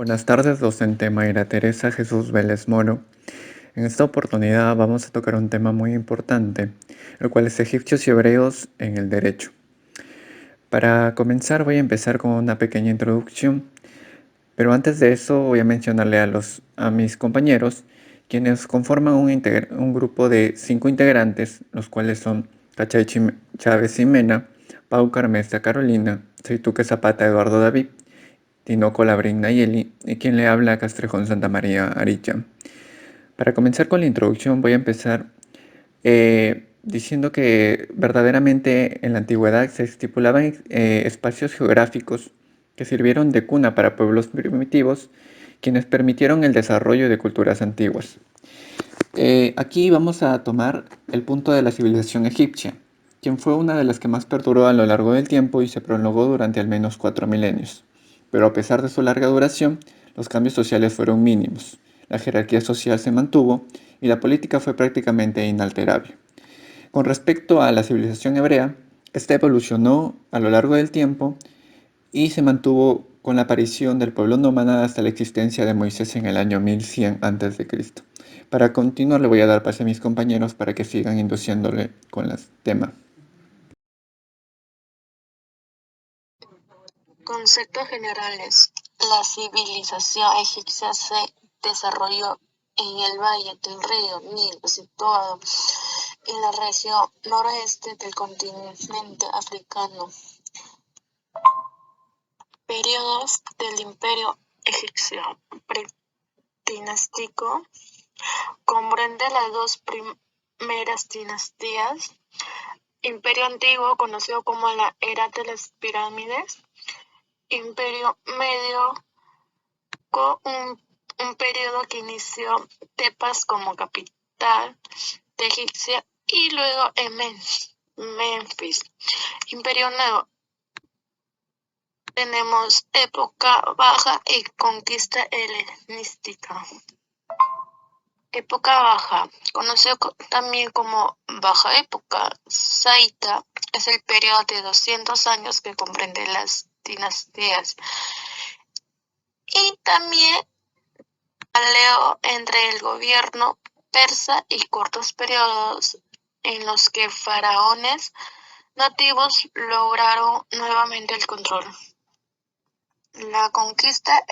Buenas tardes, docente Mayra Teresa Jesús Vélez Moro. En esta oportunidad vamos a tocar un tema muy importante, el cual es egipcios y hebreos en el derecho. Para comenzar voy a empezar con una pequeña introducción, pero antes de eso voy a mencionarle a mis compañeros, quienes conforman un grupo de 5 integrantes, los cuales son Cachay Chávez Ximena, Pau Carmesta Carolina, Seituque Zapata Eduardo David, Tinoco Labrín Nayeli y quien le habla Castrejón Santa María Aricha. Para comenzar con la introducción voy a empezar diciendo que verdaderamente en la antigüedad se estipulaban espacios geográficos que sirvieron de cuna para pueblos primitivos, quienes permitieron el desarrollo de culturas antiguas. Aquí vamos a tomar el punto de la civilización egipcia, quien fue una de las que más perduró a lo largo del tiempo y se prolongó durante al menos 4 milenios. Pero a pesar de su larga duración, los cambios sociales fueron mínimos, la jerarquía social se mantuvo y la política fue prácticamente inalterable. Con respecto a la civilización hebrea, esta evolucionó a lo largo del tiempo y se mantuvo con la aparición del pueblo nómada hasta la existencia de Moisés en el año 1100 a.C. Para continuar le voy a dar pase a mis compañeros para que sigan induciéndole con el tema. Conceptos generales. La civilización egipcia se desarrolló en el valle del río Nilo, situado en la región noroeste del continente africano. Periodos del Imperio Egipcio predinástico comprende las dos primeras dinastías. Imperio Antiguo, conocido como la Era de las Pirámides. Imperio Medio, un periodo que inició Tebas como capital de Egipcia y luego en Memphis. Imperio Nuevo. Tenemos época baja y conquista helenística. Época baja, conocido también como Baja Época Saita, es el periodo de 200 años que comprende las dinastías y también paleo entre el gobierno persa y cortos periodos en los que faraones nativos lograron nuevamente el control. La conquista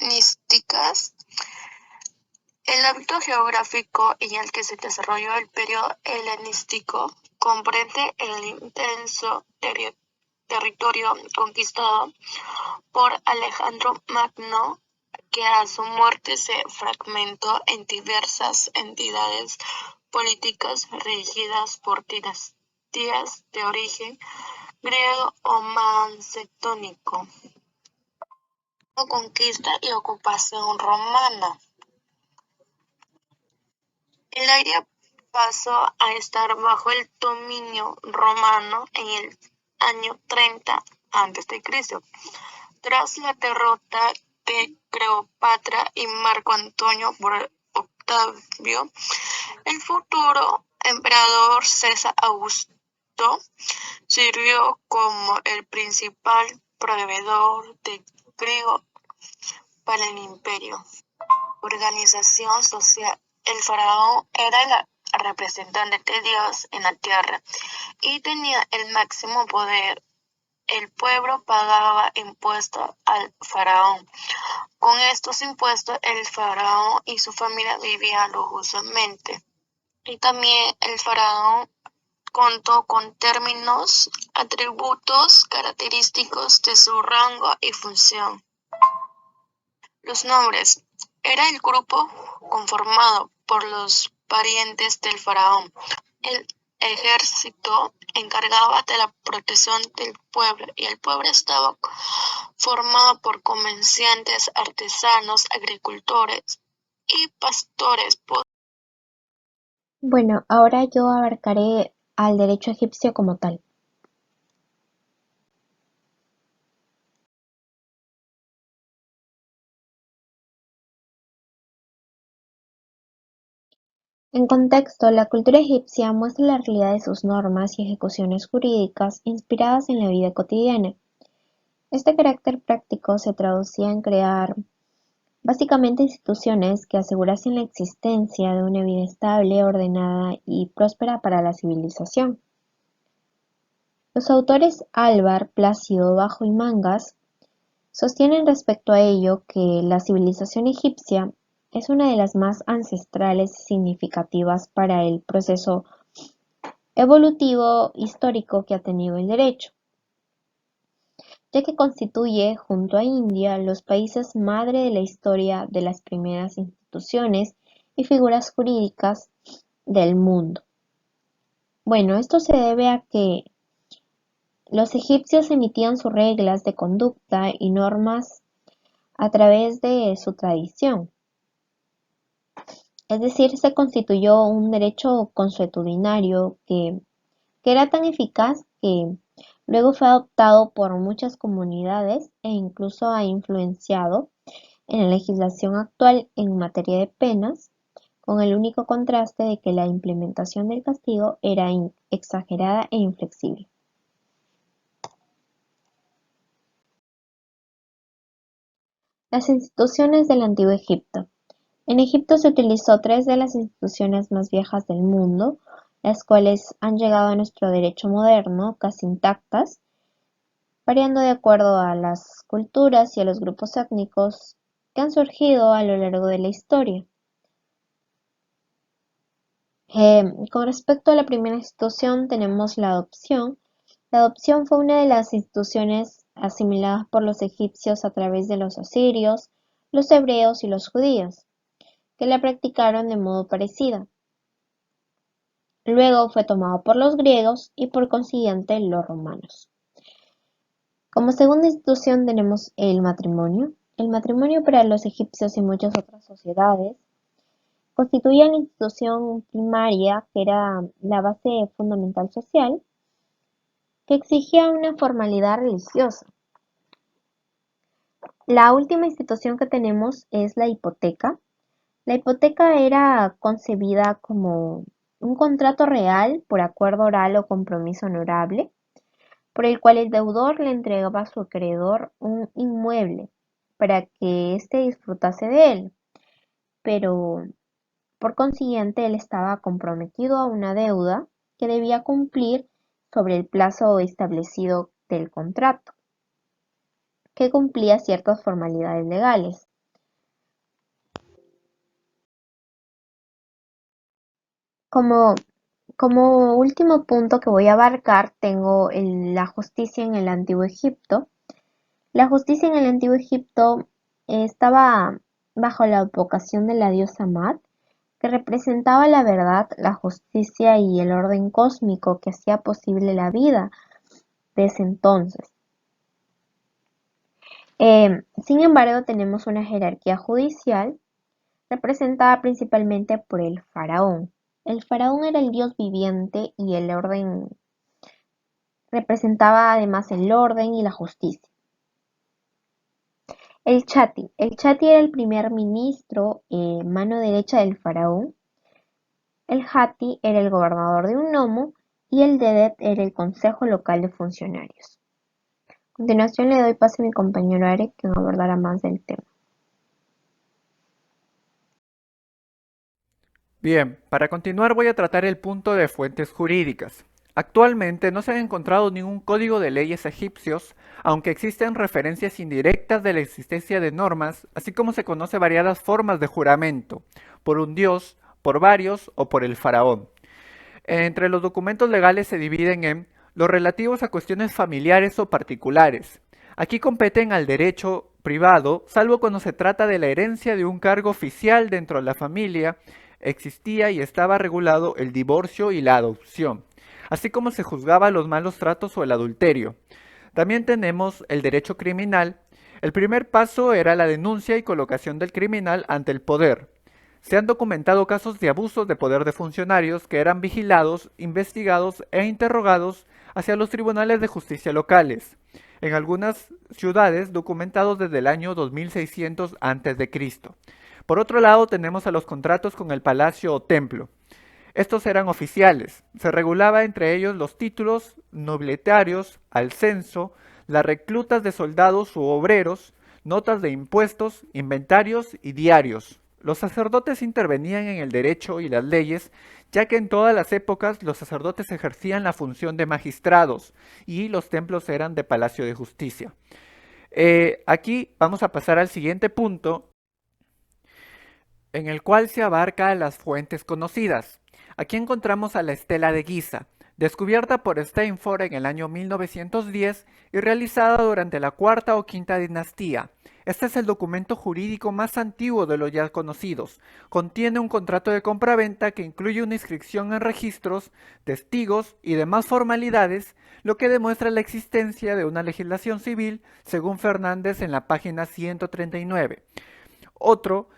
helenística, el ámbito geográfico en el que se desarrolló el periodo helenístico comprende el intenso territorio conquistado por Alejandro Magno, que a su muerte se fragmentó en diversas entidades políticas regidas por dinastías de origen griego o macedónico. Conquista y ocupación romana. El área pasó a estar bajo el dominio romano en el año 30 a.C. Tras la derrota de Cleopatra y Marco Antonio por Octavio, el futuro emperador César Augusto sirvió como el principal proveedor de trigo para el imperio. Organización social. El faraón era el representante de Dios en la tierra y tenía el máximo poder. El pueblo pagaba impuestos al faraón. Con estos impuestos, el faraón y su familia vivían lujosamente. Y también el faraón contó con términos, atributos característicos de su rango y función. Los nombres. Era el grupo conformado por los parientes del faraón. El ejército encargaba de la protección del pueblo y el pueblo estaba formado por comerciantes, artesanos, agricultores y pastores. Bueno, ahora yo abarcaré al derecho egipcio como tal. En contexto, la cultura egipcia muestra la realidad de sus normas y ejecuciones jurídicas inspiradas en la vida cotidiana. Este carácter práctico se traducía en crear básicamente instituciones que asegurasen la existencia de una vida estable, ordenada y próspera para la civilización. Los autores Álvar, Plácido, Bajo y Mangas sostienen respecto a ello que la civilización egipcia es una de las más ancestrales y significativas para el proceso evolutivo histórico que ha tenido el derecho, ya que constituye, junto a India, los países madre de la historia de las primeras instituciones y figuras jurídicas del mundo. Bueno, esto se debe a que los egipcios emitían sus reglas de conducta y normas a través de su tradición, es decir, se constituyó un derecho consuetudinario que era tan eficaz que luego fue adoptado por muchas comunidades e incluso ha influenciado en la legislación actual en materia de penas, con el único contraste de que la implementación del castigo era exagerada e inflexible. Las instituciones del Antiguo Egipto. En Egipto se utilizó tres de las instituciones más viejas del mundo, las cuales han llegado a nuestro derecho moderno casi intactas, variando de acuerdo a las culturas y a los grupos étnicos que han surgido a lo largo de la historia. Con respecto a la primera institución tenemos la adopción. La adopción fue una de las instituciones asimiladas por los egipcios a través de los asirios, los hebreos y los judíos, que la practicaron de modo parecido. Luego fue tomado por los griegos y por consiguiente los romanos. Como segunda institución tenemos el matrimonio. El matrimonio para los egipcios y muchas otras sociedades constituía la institución primaria que era la base fundamental social que exigía una formalidad religiosa. La última institución que tenemos es la hipoteca. La hipoteca era concebida como un contrato real por acuerdo oral o compromiso honorable, por el cual el deudor le entregaba a su acreedor un inmueble para que éste disfrutase de él, pero por consiguiente él estaba comprometido a una deuda que debía cumplir sobre el plazo establecido del contrato, que cumplía ciertas formalidades legales. Como, como último punto que voy a abarcar, tengo la justicia en el Antiguo Egipto. La justicia en el Antiguo Egipto estaba bajo la advocación de la diosa Mat, que representaba la verdad, la justicia y el orden cósmico que hacía posible la vida de ese entonces. Sin embargo, tenemos una jerarquía judicial representada principalmente por el faraón. El faraón era el dios viviente y el orden representaba además el orden y la justicia. El chati era el primer ministro, mano derecha del faraón. El hati era el gobernador de un nomo y el dedet era el consejo local de funcionarios. A continuación le doy paso a mi compañero Arek, quien abordará más del tema. Bien, para continuar voy a tratar el punto de fuentes jurídicas. Actualmente no se ha encontrado ningún código de leyes egipcios, aunque existen referencias indirectas de la existencia de normas, así como se conoce variadas formas de juramento, por un dios, por varios o por el faraón. Entre los documentos legales se dividen en los relativos a cuestiones familiares o particulares. Aquí competen al derecho privado, salvo cuando se trata de la herencia de un cargo oficial dentro de la familia. Existía y estaba regulado el divorcio y la adopción, así como se juzgaba los malos tratos o el adulterio. También tenemos el derecho criminal. El primer paso era la denuncia y colocación del criminal ante el poder. Se han documentado casos de abusos de poder de funcionarios que eran vigilados, investigados e interrogados hacia los tribunales de justicia locales, en algunas ciudades documentados desde el año 2600 a.C. Por otro lado tenemos a los contratos con el palacio o templo. Estos eran oficiales, se regulaba entre ellos los títulos nobiliarios al censo, las reclutas de soldados u obreros, notas de impuestos, inventarios y diarios. Los sacerdotes intervenían en el derecho y las leyes, ya que en todas las épocas los sacerdotes ejercían la función de magistrados y los templos eran de palacio de justicia. Aquí vamos a pasar al siguiente punto, en el cual se abarca las fuentes conocidas. Aquí encontramos a la estela de Giza, descubierta por Steinfort en el año 1910 y realizada durante la cuarta o quinta dinastía. Este es el documento jurídico más antiguo de los ya conocidos. Contiene un contrato de compraventa que incluye una inscripción en registros, testigos y demás formalidades, lo que demuestra la existencia de una legislación civil, según Fernández en la página 139. Otro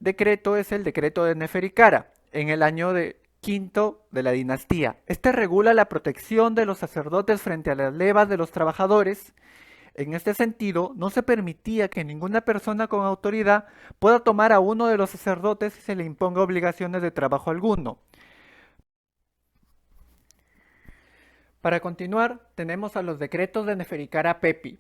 decreto es el decreto de Neferikara, en el año quinto de la dinastía. Este regula la protección de los sacerdotes frente a las levas de los trabajadores. En este sentido, no se permitía que ninguna persona con autoridad pueda tomar a uno de los sacerdotes y se le imponga obligaciones de trabajo alguno. Para continuar, tenemos a los decretos de Neferikara Pepi,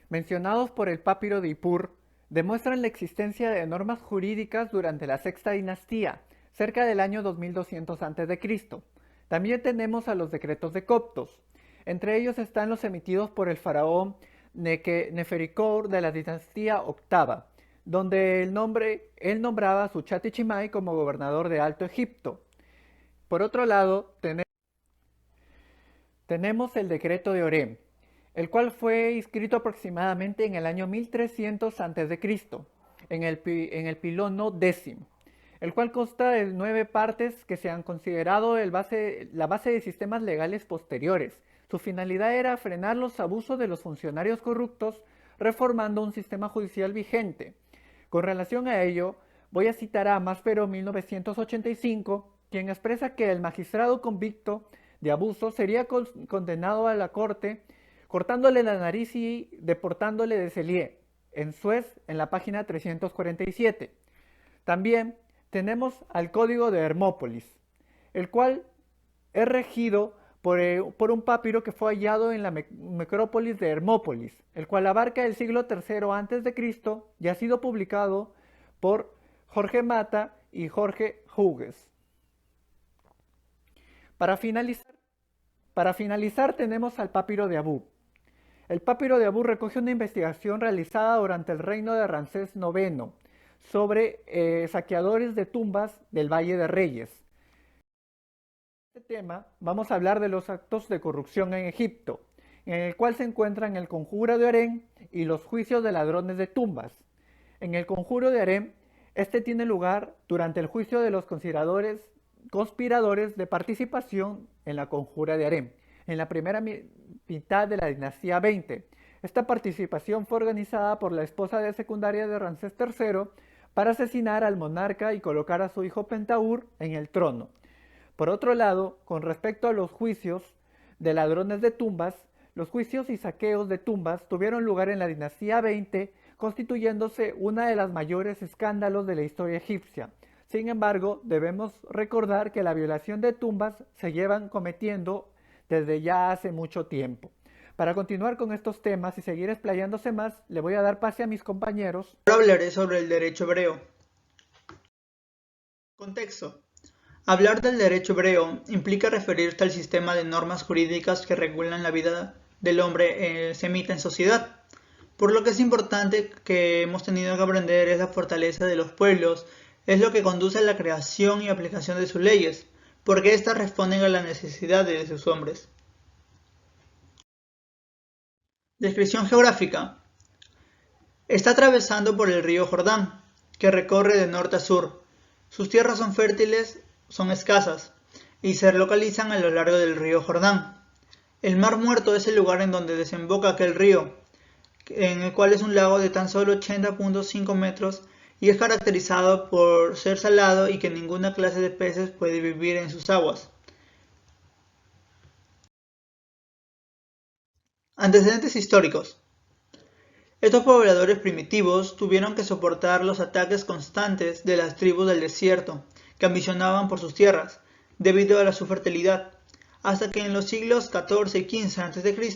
mencionados por el papiro de Ippur. Demuestran la existencia de normas jurídicas durante la sexta dinastía, cerca del año 2200 a.C. También tenemos a los decretos de Coptos. Entre ellos están los emitidos por el faraón Neferikor de la dinastía octava, donde él nombraba a Suchati Chimay como gobernador de Alto Egipto. Por otro lado, tenemos el decreto de Orem, el cual fue escrito aproximadamente en el año 1300 a.C., en el pilono décimo, el cual consta de 9 partes que se han considerado la base de sistemas legales posteriores. Su finalidad era frenar los abusos de los funcionarios corruptos, reformando un sistema judicial vigente. Con relación a ello, voy a citar a Maspero 1985, quien expresa que el magistrado convicto de abuso sería condenado a la corte cortándole la nariz y deportándole de Celié, en Suez, en la página 347. También tenemos al Código de Hermópolis, el cual es regido por un papiro que fue hallado en la necrópolis de Hermópolis, el cual abarca el siglo III a.C. y ha sido publicado por Jorge Mata y Jorge Hughes. Para finalizar tenemos al papiro de Abú. El papiro de Abú recoge una investigación realizada durante el reino de Ramsés IX sobre saqueadores de tumbas del Valle de Reyes. En este tema vamos a hablar de los actos de corrupción en Egipto, en el cual se encuentran el conjuro de Harem y los juicios de ladrones de tumbas. En el conjuro de Harem, este tiene lugar durante el juicio de los conspiradores de participación en la conjura de Harem, en la primera mitad de la dinastía 20. Esta participación fue organizada por la esposa de secundaria de Ramsés III para asesinar al monarca y colocar a su hijo Pentaur en el trono. Por otro lado, con respecto a los juicios de ladrones de tumbas, los juicios y saqueos de tumbas tuvieron lugar en la dinastía 20, constituyéndose una de las mayores escándalos de la historia egipcia. Sin embargo, debemos recordar que la violación de tumbas se llevan cometiendo desde ya hace mucho tiempo. Para continuar con estos temas y seguir explayándose más, le voy a dar pase a mis compañeros. Ahora hablaré sobre el derecho hebreo. Contexto. Hablar del derecho hebreo implica referirse al sistema de normas jurídicas que regulan la vida del hombre semita en sociedad. Por lo que es importante que hemos tenido que aprender es la fortaleza de los pueblos, es lo que conduce a la creación y aplicación de sus leyes, porque éstas responden a las necesidades de sus hombres. Descripción geográfica. Está atravesando por el río Jordán, que recorre de norte a sur. Sus tierras son fértiles, son escasas, y se localizan a lo largo del río Jordán. El Mar Muerto es el lugar en donde desemboca aquel río, en el cual es un lago de tan solo 80.5 metros y es caracterizado por ser salado y que ninguna clase de peces puede vivir en sus aguas. Antecedentes históricos. Estos pobladores primitivos tuvieron que soportar los ataques constantes de las tribus del desierto, que ambicionaban por sus tierras, debido a su fertilidad. hasta que en los siglos XIV y XV a.C.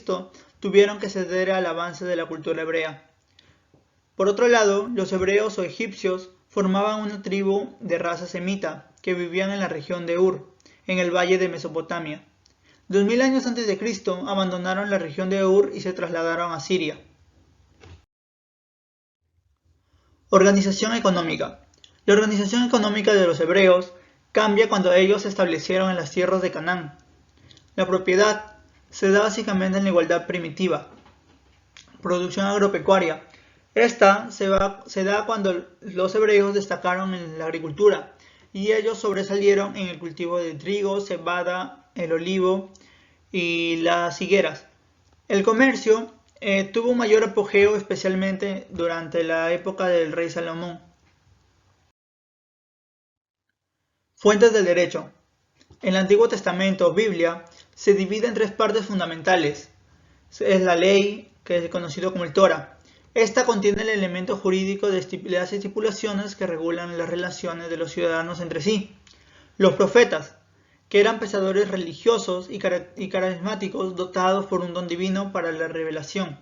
tuvieron que ceder al avance de la cultura hebrea. Por otro lado, los hebreos o egipcios formaban una tribu de raza semita que vivían en la región de Ur, en el valle de Mesopotamia. 2000 años antes de Cristo abandonaron la región de Ur y se trasladaron a Siria. Organización económica. La organización económica de los hebreos cambia cuando ellos se establecieron en las tierras de Canaán. La propiedad se da básicamente en la igualdad primitiva. Producción agropecuaria. Esta se da cuando los hebreos destacaron en la agricultura y ellos sobresalieron en el cultivo de trigo, cebada, el olivo y las higueras. El comercio tuvo un mayor apogeo especialmente durante la época del rey Salomón. Fuentes del derecho. En el Antiguo Testamento, Biblia, se divide en tres partes fundamentales. Es la ley, que es conocido como el Torah. Esta contiene el elemento jurídico de las estipulaciones que regulan las relaciones de los ciudadanos entre sí. Los profetas, que eran pensadores religiosos y carismáticos dotados por un don divino para la revelación.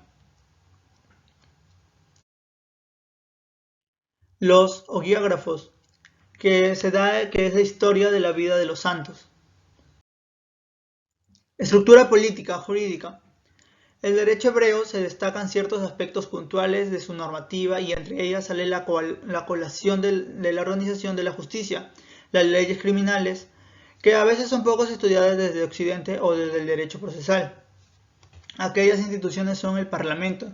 Los ogiógrafos, que es la historia de la vida de los santos. Estructura política, jurídica. El derecho hebreo se destacan ciertos aspectos puntuales de su normativa y entre ellas sale la colación de la organización de la justicia, las leyes criminales, que a veces son poco estudiadas desde Occidente o desde el derecho procesal. Aquellas instituciones son el Parlamento,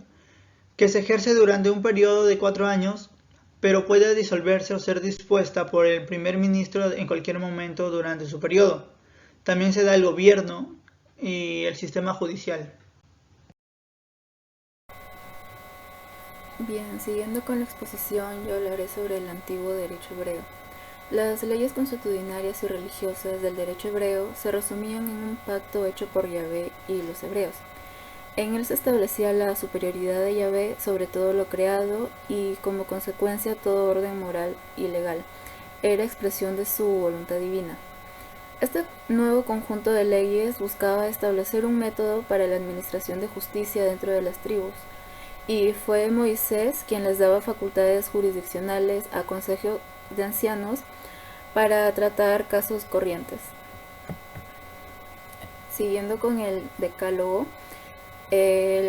que se ejerce durante un periodo de 4 años, pero puede disolverse o ser dispuesta por el primer ministro en cualquier momento durante su periodo. También se da el gobierno y el sistema judicial. Bien, siguiendo con la exposición, yo hablaré sobre el antiguo derecho hebreo. Las leyes consuetudinarias y religiosas del derecho hebreo se resumían en un pacto hecho por Yahvé y los hebreos. En él se establecía la superioridad de Yahvé sobre todo lo creado y, como consecuencia, todo orden moral y legal. Era expresión de su voluntad divina. Este nuevo conjunto de leyes buscaba establecer un método para la administración de justicia dentro de las tribus, y fue Moisés quien les daba facultades jurisdiccionales a consejo de ancianos para tratar casos corrientes. Siguiendo con el decálogo,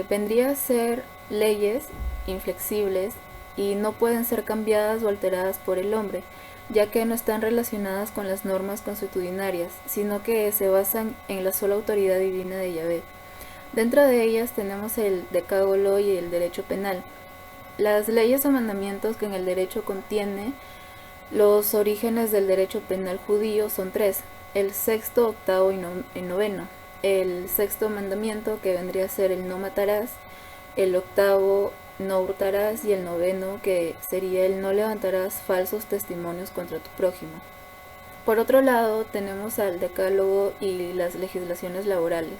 vendría a ser leyes inflexibles y no pueden ser cambiadas o alteradas por el hombre, ya que no están relacionadas con las normas consuetudinarias, sino que se basan en la sola autoridad divina de Yahvé. Dentro de ellas tenemos el decálogo y el derecho penal. Las leyes o mandamientos que en el derecho contiene los orígenes del derecho penal judío son 3, el sexto, octavo y noveno. El sexto mandamiento, que vendría a ser el no matarás, el octavo no hurtarás y el noveno, que sería el no levantarás falsos testimonios contra tu prójimo. Por otro lado, tenemos al decálogo y las legislaciones laborales.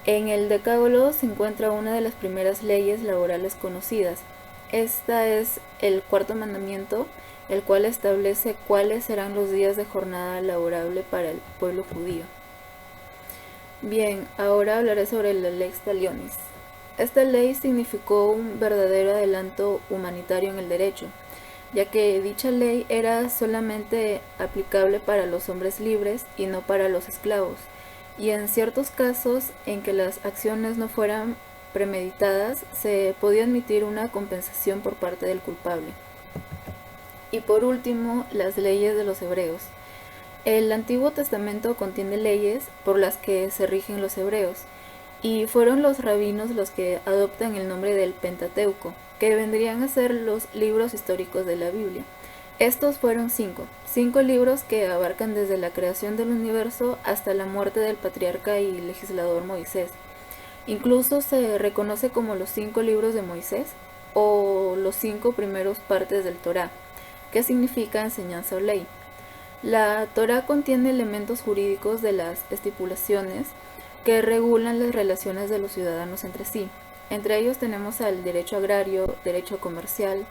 En el decálogo se encuentra una de las primeras leyes laborales conocidas. Esta es el cuarto mandamiento, el cual establece cuáles serán los días de jornada laborable para el pueblo judío. Bien, ahora hablaré sobre la Lex Talionis. Esta ley significó un verdadero adelanto humanitario en el derecho, ya que dicha ley era solamente aplicable para los hombres libres y no para los esclavos, y en ciertos casos en que las acciones no fueran premeditadas, se podía admitir una compensación por parte del culpable. Y por último, las leyes de los hebreos. El Antiguo Testamento contiene leyes por las que se rigen los hebreos, y fueron los rabinos los que adoptan el nombre del Pentateuco, que vendrían a ser los libros históricos de la Biblia. Estos fueron 5 libros que abarcan desde la creación del universo hasta la muerte del patriarca y legislador Moisés. Incluso se reconoce como los 5 libros de Moisés o los 5 primeros partes del Torá, que significa enseñanza o ley. La Torá contiene elementos jurídicos de las estipulaciones que regulan las relaciones de los ciudadanos entre sí. Entre ellos tenemos al derecho agrario, derecho comercial,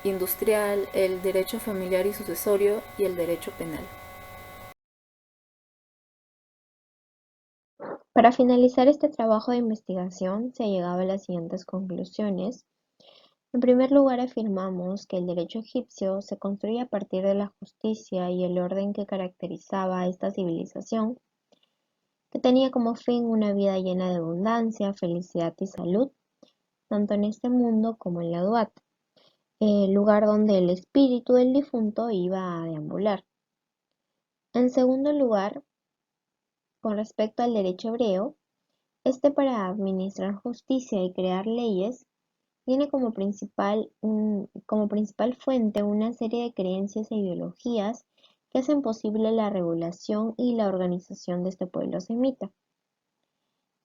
industrial, el derecho familiar y sucesorio y el derecho penal. Para finalizar este trabajo de investigación, se ha llegado a las siguientes conclusiones. En primer lugar, afirmamos que el derecho egipcio se construye a partir de la justicia y el orden que caracterizaba a esta civilización, que tenía como fin una vida llena de abundancia, felicidad y salud, tanto en este mundo como en la Duat, el lugar donde el espíritu del difunto iba a deambular. En segundo lugar, con respecto al derecho hebreo, este para administrar justicia y crear leyes tiene como principal fuente una serie de creencias e ideologías que hacen posible la regulación y la organización de este pueblo semita.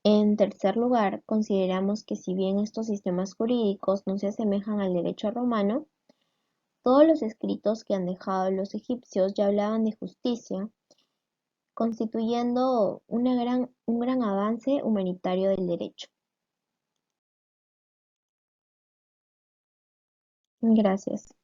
En tercer lugar, consideramos que si bien estos sistemas jurídicos no se asemejan al derecho romano, todos los escritos que han dejado los egipcios ya hablaban de justicia, constituyendo un gran avance humanitario del derecho. Gracias.